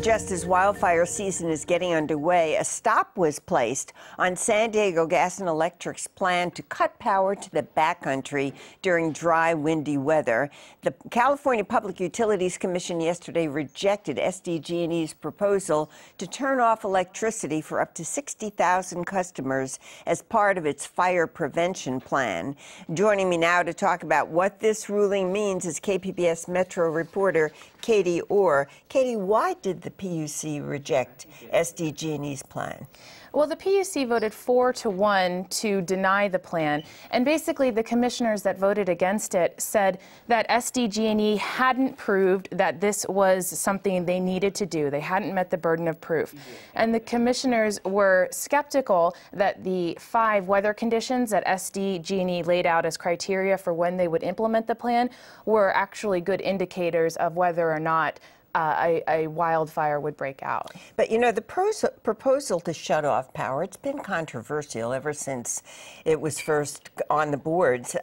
Just as wildfire season is getting underway, a stop was placed on San Diego Gas and Electric's plan to cut power to the backcountry during dry, windy weather. The California Public Utilities Commission yesterday rejected SDG&E's proposal to turn off electricity for up to 60,000 customers as part of its fire prevention plan. Joining me now to talk about what this ruling means is KPBS Metro reporter Katie Orr. Katie, why did the PUC reject SDG&E's plan? Well, the PUC voted 4-1 to deny the plan, and basically the commissioners that voted against it said that SDG&E hadn't proved that this was something they needed to do. They hadn't met the burden of proof. And the commissioners were skeptical that the 5 weather conditions that SDG&E laid out as criteria for when they would implement the plan were actually good indicators of whether or not a wildfire would break out. But you know, the proposal to shut off power, it's been controversial ever since it was first on the boards.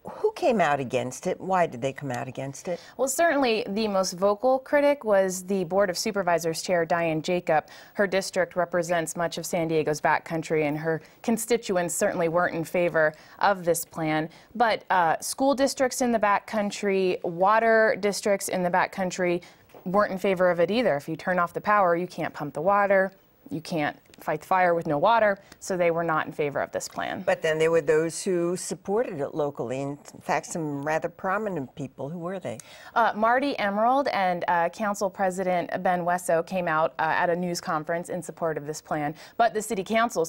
Who came out against it? Why did they come out against it? Well, certainly the most vocal critic was the Board of Supervisors Chair, Diane Jacob. Her district represents much of San Diego's backcountry, and her constituents certainly weren't in favor of this plan. But school districts in the backcountry, water districts in the backcountry weren't in favor of it either. If you turn off the power, you can't pump the water, you can't fight the fire with no water, so they were not in favor of this plan. But then there were those who supported it locally, in fact, some rather prominent people. Who were they? Marty Emerald and Council President Ben Wesso came out at a news conference in support of this plan, but the City Council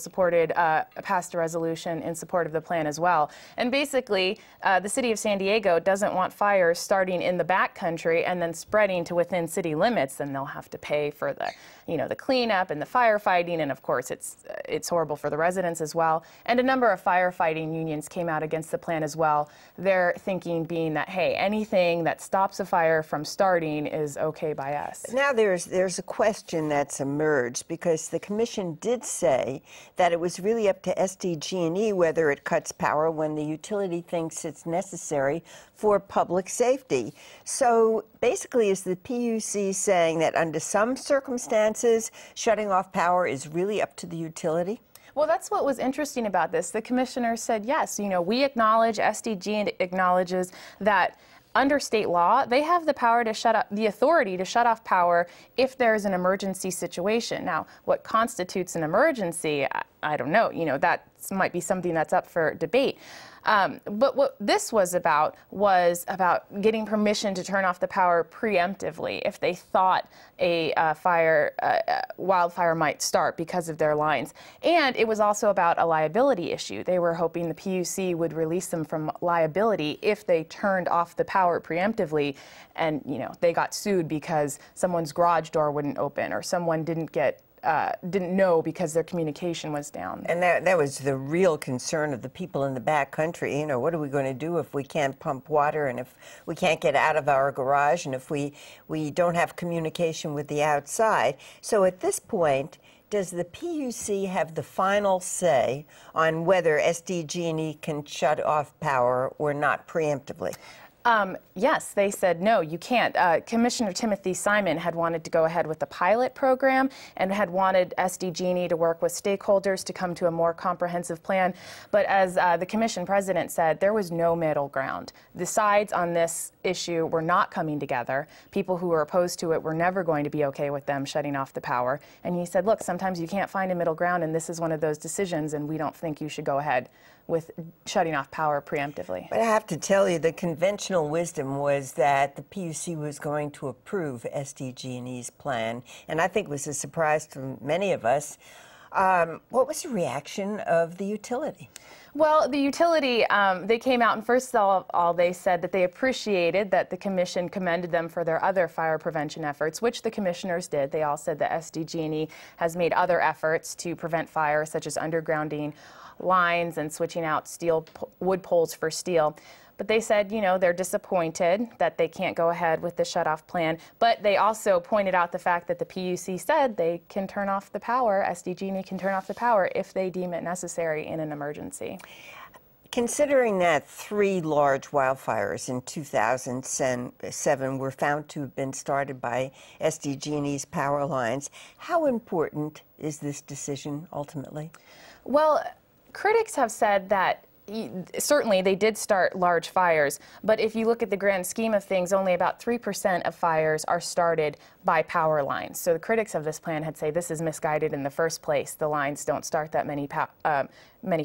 passed a resolution in support of the plan as well. And basically, the City of San Diego doesn't want fires starting in the backcountry and then spreading to within city limits. Then they'll have to pay for the, the cleanup and the firefighting, and of course it's horrible for the residents as well. And a number of firefighting unions came out against the plan as well. Their thinking being that, hey, anything that stops a fire from starting is okay by us. Now there's a question that's emerged, because the commission did say that it was really up to SDG&E whether it cuts power when the utility thinks it's necessary for public safety. So basically, is the PUC saying that under some circumstances shutting off power is really up to the utility? Well, that's what was interesting about this. The commissioner said, yes, we acknowledge, SDG acknowledges that under state law, they have the authority to shut off power if there's an emergency situation. Now, what constitutes an emergency, I don't know. That might be something that's up for debate. But what this was about getting permission to turn off the power preemptively if they thought a wildfire might start because of their lines. And it was also about a liability issue. They were hoping the PUC would release them from liability if they turned off the power preemptively and, they got sued because someone's garage door wouldn't open or someone didn't know because their communication was down. And that was the real concern of the people in the backcountry. What are we going to do if we can't pump water, and if we can't get out of our garage, and if we don't have communication with the outside? So at this point, does the PUC have the final say on whether SDG&E can shut off power or not preemptively? Yes, they said, no, you can't. Commissioner Timothy Simon had wanted to go ahead with the pilot program and had wanted SDG&E to work with stakeholders to come to a more comprehensive plan. But as the commission president said, there was no middle ground. The sides on this issue were not coming together. People who were opposed to it were never going to be okay with them shutting off the power. And he said, look, sometimes you can't find a middle ground, and this is one of those decisions, and we don't think you should go ahead with shutting off power preemptively. But I have to tell you, the conventional wisdom was that the PUC was going to approve SDG&E's plan, and I think it was a surprise to many of us. What was the reaction of the utility? Well, the utility, they came out, and first of all, they said that they appreciated that the commission commended them for their other fire prevention efforts, which the commissioners did. They all said that SDG&E has made other efforts to prevent fire, such as undergrounding lines and switching out wood poles for steel. But they said, they're disappointed that they can't go ahead with the shutoff plan. But they also pointed out the fact that the PUC said they can turn off the power, SDG&E can turn off the power if they deem it necessary in an emergency. Considering that 3 large wildfires in 2007 were found to have been started by SDG&E's power lines, how important is this decision ultimately? Well, critics have said that certainly they did start large fires, but if you look at the grand scheme of things, only about 3% of fires are started by power lines. So the critics of this plan had say this is misguided in the first place. The lines don't start that many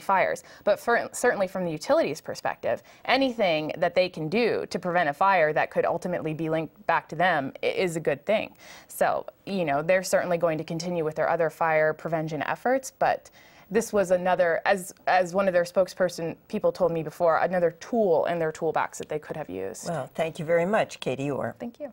fires. But certainly from the utilities perspective, anything that they can do to prevent a fire that could ultimately be linked back to them is a good thing. So, you know, they're certainly going to continue with their other fire prevention efforts, but this was another, as one of their spokesperson people told me before, another tool in their toolbox that they could have used. Well, thank you very much, Katie Orr. Thank you.